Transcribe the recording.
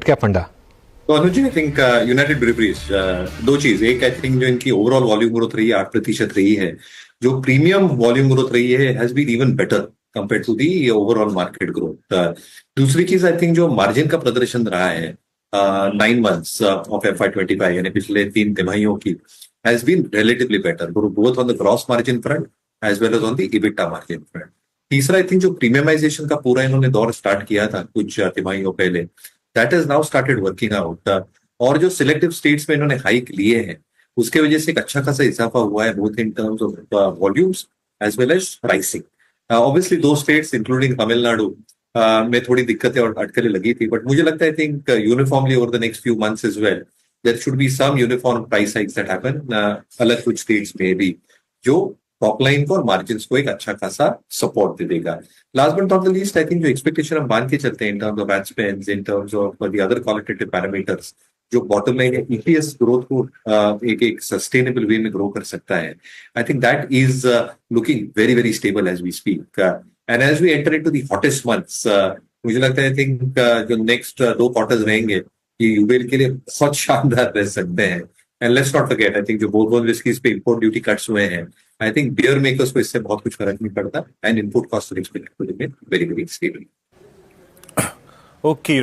क्या फंडा? तो अनुज जी, आई थिंक यूनाइटेड ब्रूवरीज, दो चीज। एक, आई थिंक जो इनकी ओवरऑल वॉल्यूम ग्रोथ रही है 8% रही है, जो प्रीमियम वॉल्यूम ग्रोथ रही है has been even better compare to the overall market growth. दूसरी चीज, आई थिंक जो मार्जिन का प्रदर्शन रहा है 9 मंथ्स ऑफ FY 2025, यानी पिछले 3 तिमाहियों की, has been relatively better both on the gross margin front as well as on the EBITDA margin front. तीसरा, आई थिंक जो प्रीमियमाइजेशन का पूरा इन्होंने दौर स्टार्ट किया था कुछ तिमाहियों पहले, that is now started working out. और जो सिलेक्टिव स्टेट्स में इन्होंने हाइक लिए हैं, उसके वजह से एक अच्छा खासा इजाफा हुआ है both in terms of volumes as well as pricing. Obviously दो स्टेट्स इंक्लूडिंग तमिलनाडु में थोड़ी दिक्कतें और अटकलें लगी थी, बट मुझे लगता है, I think uniformly over the next few months as well there should be some uniform price hikes that happen अलग कुछ स्टेट्स में भी, जो टॉप लाइन को और मार्जिन को एक अच्छा खासा सपोर्ट दे देगा। Last but not the least, I think जो एक्सपेक्टेशन हम मान के चलते हैं इन terms of add spends, in terms of the other qualitative parameters, जो बॉटम लाइन है EPS ग्रोथ को एक एक सस्टेनेबल वे में ग्रो कर सकता है, I think that is looking very very stable as we speak. And as we enter into the hottest months, मुझे लगता है, आई थिंक जो नेक्स्ट 2 क्वार्टर्स रहेंगे, ये यूबेल के लिए बहुत शानदार रह सकते हैं। And let's not forget, I think जो बोर्बन विस्कीज पे इंपोर्ट ड्यूटी कट्स हुए हैं, आई थिंक बियर मेकर्स को इससे बहुत कुछ फर्क नहीं पड़ता, and input cost very very stable. Okay.